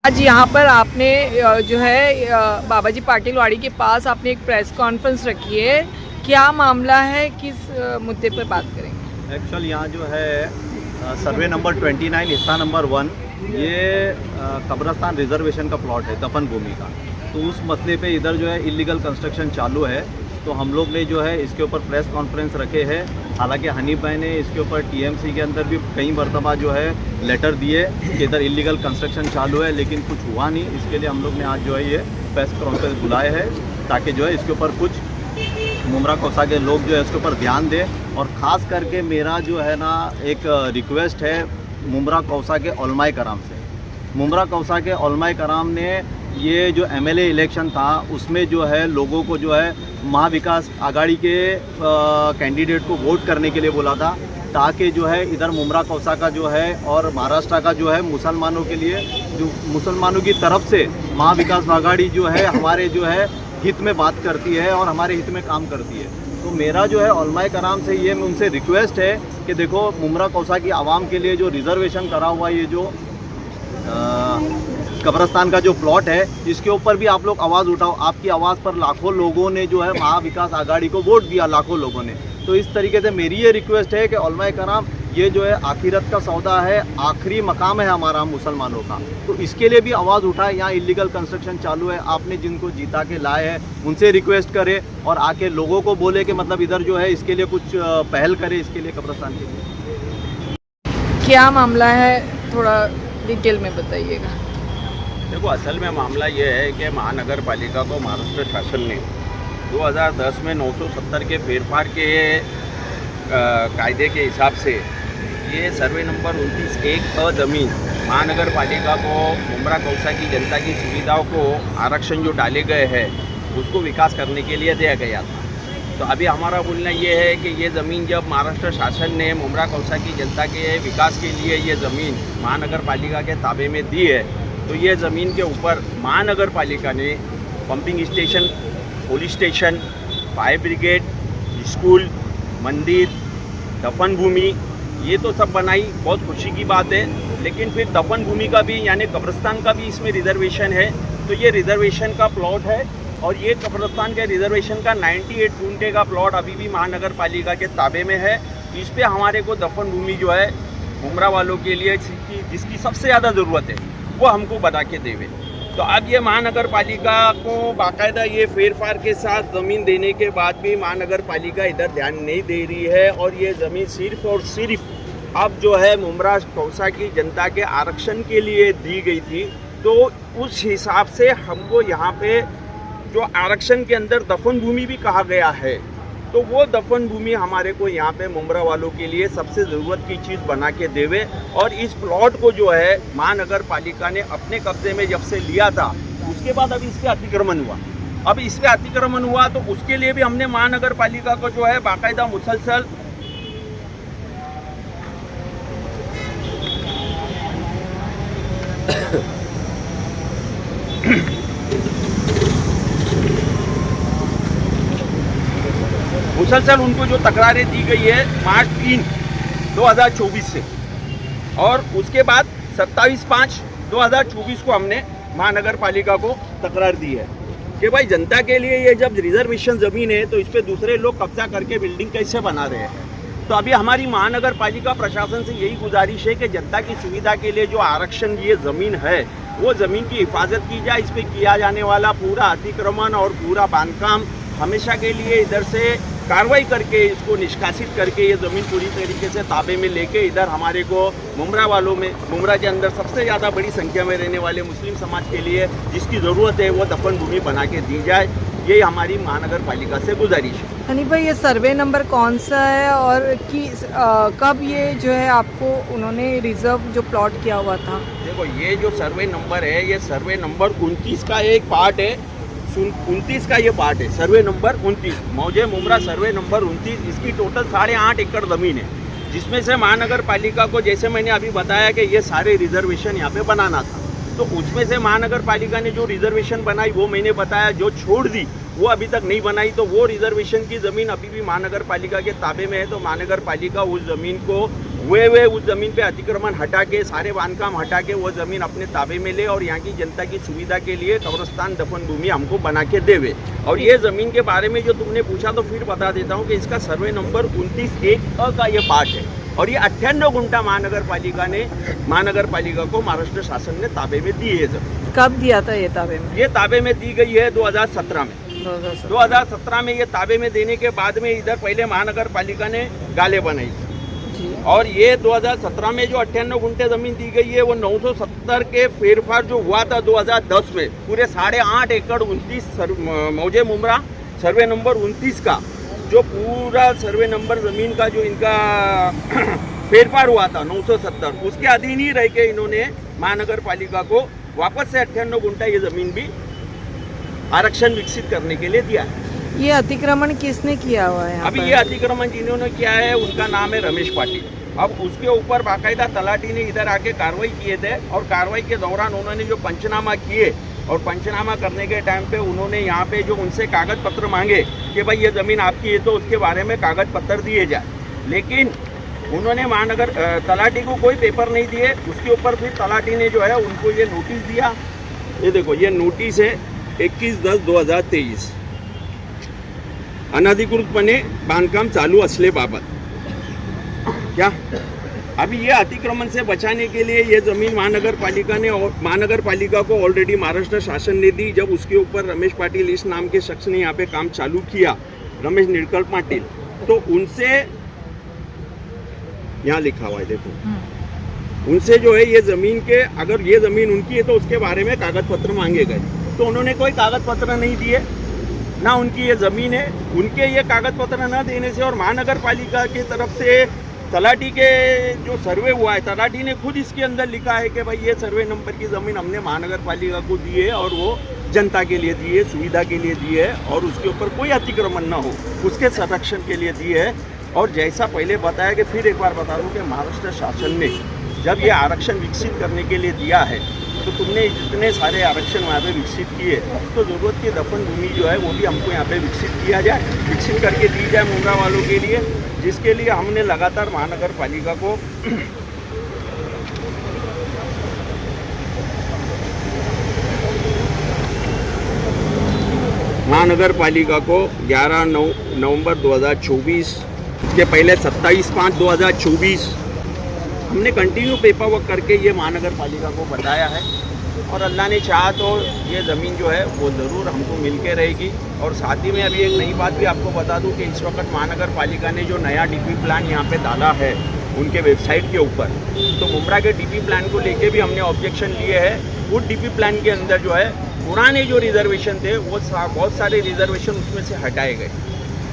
आज यहाँ पर आपने जो है बाबा जी पाटिल वाड़ी के पास आपने एक प्रेस कॉन्फ्रेंस रखी है, क्या मामला है, किस मुद्दे पर बात करेंगे? एक्चुअल यहाँ जो है सर्वे नंबर 29 हिस्सा नंबर 1 ये कब्रस्तान रिजर्वेशन का प्लॉट है दफन भूमि का। तो उस मसले पे इधर जो है इलीगल कंस्ट्रक्शन चालू है, तो हम लोग ने जो है इसके ऊपर प्रेस कॉन्फ्रेंस रखे हैं। हालांकि हनीफ भाई ने इसके ऊपर टीएमसी के अंदर भी कई मरतबा जो है लेटर दिए कि इधर इलीगल कंस्ट्रक्शन चालू है, लेकिन कुछ हुआ नहीं। इसके लिए हम लोग ने आज जो है ये प्रेस कॉन्फ्रेंस बुलाए हैं ताकि जो है इसके ऊपर कुछ मुमरा कौसा के लोग जो है इसके ऊपर ध्यान दें। और ख़ास करके मेरा जो है ना एक रिक्वेस्ट है मुमरा कौसा के उलमाए कराम से। मुमरा कौसा के उलमाए कराम ने ये जो एमएलए इलेक्शन था उसमें जो है लोगों को जो है महाविकास आघाड़ी के कैंडिडेट को वोट करने के लिए बोला था, ताकि जो है इधर मुमरा कौसा का जो है और महाराष्ट्र का जो है मुसलमानों के लिए जो मुसलमानों की तरफ से महाविकास आघाड़ी जो है हमारे जो है हित में बात करती है और हमारे हित में काम करती है। तो मेरा जो है उलमाए कराम से ये उनसे रिक्वेस्ट है कि देखो मुमरा कौसा की आवाम के लिए जो रिजर्वेशन करा हुआ ये जो कब्रस्तान का जो प्लॉट है इसके ऊपर भी आप लोग आवाज़ उठाओ। आपकी आवाज़ पर लाखों लोगों ने जो है महाविकास आघाड़ी को वोट दिया, लाखों लोगों ने। तो इस तरीके से मेरी ये रिक्वेस्ट है कि उलमाए कराम ये जो है आखिरत का सौदा है, आखिरी मकाम है हमारा मुसलमानों का, तो इसके लिए भी आवाज़ उठाए। यहाँ इलीगल कंस्ट्रक्शन चालू है, आपने जिनको जीता के लाए हैं उनसे रिक्वेस्ट करे और आके लोगों को बोले कि मतलब इधर जो है इसके लिए कुछ पहल करे इसके लिए कब्रस्तान के लिए। क्या मामला है, थोड़ा डिटेल में बताइएगा। देखो, असल में मामला ये है कि महानगर पालिका को महाराष्ट्र शासन ने 2010 में 970 के फेरफार के कायदे के हिसाब से ये सर्वे नंबर 29(1) ज़मीन महानगर पालिका को मुमरा कौसा की जनता की सुविधाओं को आरक्षण जो डाले गए हैं उसको विकास करने के लिए दिया गया था। तो अभी हमारा बोलना ये है कि ये ज़मीन जब महाराष्ट्र शासन ने मुमरा कौसा की जनता के विकास के लिए ये ज़मीन महानगर पालिका के ताबे में दी है, तो ये ज़मीन के ऊपर महानगर पालिका ने pumping station, police station, fire brigade, school, मंदिर, दफन भूमि ये तो सब बनाई, बहुत खुशी की बात है। लेकिन फिर दफन भूमि का भी यानी कब्रिस्तान का भी इसमें रिजर्वेशन है। तो ये रिजर्वेशन का प्लॉट है और ये कब्रिस्तान के रिजर्वेशन का 98 गुंठे का प्लॉट अभी भी महानगर पालिका के ताबे में है। इस पर हमारे को दफन भूमि जो है मुमरा वालों के लिए जिसकी सबसे ज़्यादा ज़रूरत है वो हमको बता के देवे। तो अब ये महानगर पालिका को बाकायदा ये फेरफार के साथ ज़मीन देने के बाद भी महानगर पालिका इधर ध्यान नहीं दे रही है और ये ज़मीन सिर्फ और सिर्फ अब जो है मुमरा कौसा की जनता के आरक्षण के लिए दी गई थी। तो उस हिसाब से हमको यहाँ पे जो आरक्षण के अंदर दफन भूमि भी कहा गया है, तो वो दफन भूमि हमारे को यहाँ पे मुमरा वालों के लिए सबसे ज़रूरत की चीज़ बना के देवे। और इस प्लॉट को जो है महानगर पालिका ने अपने कब्जे में जब से लिया था उसके बाद अभी इस पर अतिक्रमण हुआ। अब इस पर अतिक्रमण हुआ तो उसके लिए भी हमने महानगर पालिका को जो है बाकायदा मुसलसल मुसलसल उनको जो तकरारें दी गई है मार्च 3, 2024 से, और उसके बाद 27/5/2024 को हमने महानगर पालिका को तकरार दी है कि भाई जनता के लिए ये जब रिजर्वेशन ज़मीन है तो इस पर दूसरे लोग कब्जा करके बिल्डिंग कैसे बना रहे हैं। तो अभी हमारी महानगर पालिका प्रशासन से यही गुजारिश है कि जनता की सुविधा के लिए जो आरक्षण ये ज़मीन है वो ज़मीन की हिफाजत की जाए। इस पर किया जाने वाला पूरा अतिक्रमण और पूरा बांधकाम हमेशा के लिए इधर से कार्रवाई करके इसको निष्कासित करके ये ज़मीन पूरी तरीके से ताबे में लेके इधर हमारे को मुमरा वालों में, मुमरा के अंदर सबसे ज़्यादा बड़ी संख्या में रहने वाले मुस्लिम समाज के लिए जिसकी ज़रूरत है वो दफन भूमि बना के दी जाए, ये हमारी महानगर पालिका से गुजारिश है। हनीफ भाई, ये सर्वे नंबर कौन सा है और कब ये जो है आपको उन्होंने रिजर्व जो प्लॉट किया हुआ था? देखो, ये जो सर्वे नंबर है ये सर्वे नंबर 29 का एक पार्ट है, 29 का ये पार्ट है सर्वे नंबर 29, मौजे मुमरा सर्वे नंबर 29। इसकी टोटल 8.5 एकड़ ज़मीन है, जिसमें से महानगर पालिका को जैसे मैंने अभी बताया कि ये सारे रिजर्वेशन यहाँ पे बनाना था, तो उसमें से महानगर पालिका ने जो रिजर्वेशन बनाई वो मैंने बताया, जो छोड़ दी वो अभी तक नहीं बनाई। तो वो रिजर्वेशन की ज़मीन अभी भी महानगर पालिका के ताबे में है। तो महानगर पालिका उस ज़मीन को वे उस ज़मीन पे अतिक्रमण हटा के सारे बांधकाम हटा के वो ज़मीन अपने ताबे में ले और यहाँ की जनता की सुविधा के लिए कब्रिस्तान दफन भूमि हमको बना के देवे। और ये ज़मीन के बारे में जो तुमने पूछा तो फिर बता देता हूँ कि इसका सर्वे नंबर 29(1) का ये पार्ट है और ये 98 गुंठा महानगर पालिका को महाराष्ट्र शासन ने ताबे में दी है ज़मीन। कब दिया था ये ताबे में? ये ताबे में दी गई है 2017 में। 2017 में ये ताबे में देने के बाद में इधर पहले महानगर पालिका ने गाले बनाई और ये 2017 में जो 98 गुंठे ज़मीन दी गई है वो 970 के फेरफार जो हुआ था 2010 में पूरे 8.5 एकड़ 29 मौजे मुमरा सर्वे नंबर 29 का जो पूरा सर्वे नंबर ज़मीन का जो इनका फेरफार हुआ था 970 उसके अधीन ही रह के इन्होंने महानगर पालिका को वापस से 98 गुंठा ये ज़मीन भी आरक्षण विकसित करने के लिए दिया है। ये अतिक्रमण किसने किया हुआ है? अभी ये अतिक्रमण जिन्होंने किया है उनका नाम है रमेश पाटिल। अब उसके ऊपर बाकायदा तलाटी ने इधर आके कार्रवाई किए थे और कार्रवाई के दौरान उन्होंने जो पंचनामा किए और पंचनामा करने के टाइम पे उन्होंने यहाँ पे जो उनसे कागज पत्र मांगे कि भाई ये ज़मीन आपकी है तो उसके बारे में कागज पत्र दिए जाए, लेकिन उन्होंने महानगर तलाटी को कोई पेपर नहीं दिए। उसके ऊपर फिर तलाटी ने जो है उनको ये नोटिस दिया। ये देखो ये नोटिस है 21/10/2023 अनधिकृतपणे बांधकाम चालू असल्याबाबत क्या। अभी ये अतिक्रमण से बचाने के लिए ये ज़मीन महानगर पालिका को ऑलरेडी महाराष्ट्र शासन ने दी। जब उसके ऊपर रमेश पाटिल इस नाम के शख्स ने यहाँ पे काम चालू किया, रमेश निरकल पाटिल, तो उनसे यहाँ लिखा हुआ है देखो, उनसे जो है ये ज़मीन के अगर ये ज़मीन उनकी है तो उसके बारे में कागज पत्र मांगे गए, तो उन्होंने कोई कागज पत्र नहीं दिए, ना उनकी ये ज़मीन है। उनके ये कागज पत्र न देने से और महानगर पालिका की तरफ से तलाटी के जो सर्वे हुआ है, तलाटी ने खुद इसके अंदर लिखा है कि भाई ये सर्वे नंबर की ज़मीन हमने महानगर पालिका को दी है और वो जनता के लिए दी है, सुविधा के लिए दी है और उसके ऊपर कोई अतिक्रमण ना हो उसके संरक्षण के लिए दी है। और जैसा पहले बताया कि फिर एक बार बता दूं कि महाराष्ट्र शासन ने जब ये आरक्षण विकसित करने के लिए दिया है तो तुमने जितने सारे आरक्षण वहाँ पे विकसित किए तो ज़रूरत की दफन भूमि जो है वो भी हमको यहाँ पे विकसित किया जाए, विकसित करके दी जाए मुमरा वालों के लिए, जिसके लिए हमने लगातार महानगर पालिका को महानगर पालिका को 11 नवंबर 2024 के पहले 27/5/2024 हमने कंटिन्यू पेपर वर्क करके ये महानगर पालिका को बताया है और अल्लाह ने चाहा तो ये ज़मीन जो है वो ज़रूर हमको मिल के रहेगी। और साथ ही में अभी एक नई बात भी आपको बता दूं कि इस वक्त महानगर पालिका ने जो नया डीपी प्लान यहाँ पे डाला है उनके वेबसाइट के ऊपर, तो मुमरा के डीपी प्लान को लेके भी हमने ऑब्जेक्शन लिए है। उस डीपी प्लान के अंदर जो है पुराने जो रिजर्वेशन थे वो बहुत सारे रिजर्वेशन उसमें से हटाए गए।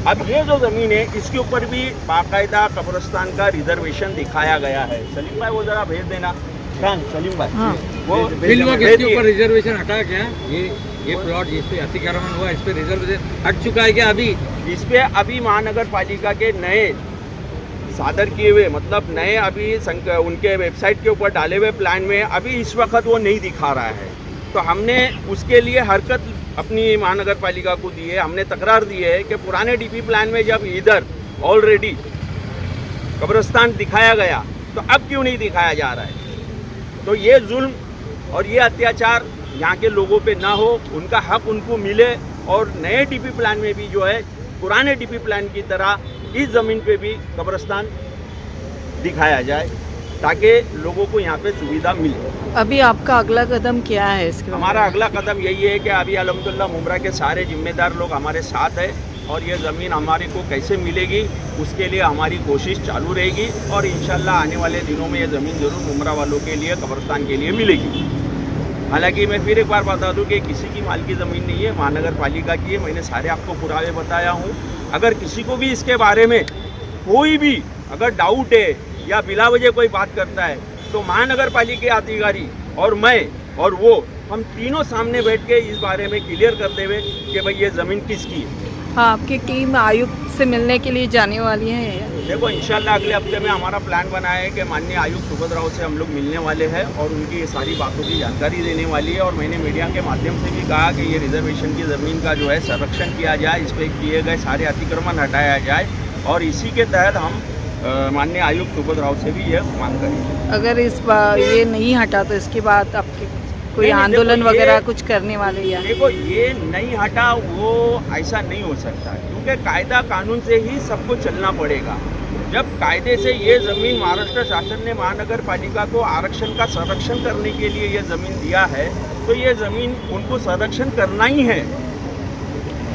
अब ये जो ज़मीन है इसके ऊपर भी बाकायदा कब्रिस्तान का रिजर्वेशन दिखाया गया है। सलीम भाई वो ज़रा भेज देना। सलीम भाई हाँ। वो इसके ऊपर रिजर्वेशन हटा क्या? ये प्लॉट जिस पे अतिक्रमण हुआ इस पे रिजर्वेशन हट चुका है क्या? अभी इस पे अभी महानगर पालिका के नए सादर किए हुए मतलब नए अभी उनके वेबसाइट के ऊपर डाले हुए प्लान में अभी इस वक्त वो नहीं दिखा रहा है, तो हमने उसके लिए हरकत अपनी महानगर पालिका को दी है। हमने तकरार दी है कि पुराने डीपी प्लान में जब इधर ऑलरेडी कब्रिस्तान दिखाया गया तो अब क्यों नहीं दिखाया जा रहा है। तो ये जुल्म और ये अत्याचार यहाँ के लोगों पे ना हो, उनका हक उनको मिले और नए डीपी प्लान में भी जो है पुराने डीपी प्लान की तरह इस ज़मीन पे भी कब्रिस्तान दिखाया जाए ताकि लोगों को यहाँ पे सुविधा मिले। अभी आपका अगला कदम क्या है इसके? हमारा अगला कदम यही है कि अभी अल्हम्दुलिल्लाह मुमरा के सारे जिम्मेदार लोग हमारे साथ हैं और ये ज़मीन हमारे को कैसे मिलेगी उसके लिए हमारी कोशिश चालू रहेगी और इंशाल्लाह आने वाले दिनों में ये ज़मीन ज़रूर मुमरा वालों के लिए कब्रिस्तान के लिए मिलेगी। हालांकि मैं फिर एक बार बता दूं कि किसी की माल की ज़मीन नहीं है, महानगर पालिका की है। मैंने सारे आपको पुरावे बताया हूँ। अगर किसी को भी इसके बारे में कोई भी अगर डाउट है या बिला वजह कोई बात करता है तो महानगर पालिका अधिकारी और मैं और वो हम तीनों सामने बैठ के इस बारे में क्लियर कर देवे कि भाई ये ज़मीन किसकी है। हाँ, आपकी टीम आयुक्त से मिलने के लिए जाने वाली है? देखो इंशाल्लाह अगले हफ्ते में हमारा प्लान बना है कि माननीय आयुक्त सुबोध राव से हम लोग मिलने वाले हैं और उनकी ये सारी बातों की जानकारी देने वाली है। और मैंने मीडिया के माध्यम से भी कहा कि ये रिजर्वेशन की ज़मीन का जो है संरक्षण किया जाए, इस पर किए गए सारे अतिक्रमण हटाया जाए और इसी के तहत हम माननीय आयुक्त सुबोध राव से भी यह मांग करेंगे। अगर इस बार ये नहीं हटा तो इसके बाद आपके कोई नहीं, देखो, आंदोलन ये- वगैरह कुछ करने वाले या देखो ये नहीं हटा वो ऐसा नहीं हो सकता, क्योंकि कायदा कानून से ही सबको चलना पड़ेगा। जब कायदे से ये ज़मीन महाराष्ट्र शासन ने महानगर पालिका को आरक्षण का संरक्षण करने के लिए ये ज़मीन दिया है, तो ये ज़मीन उनको संरक्षण करना ही है।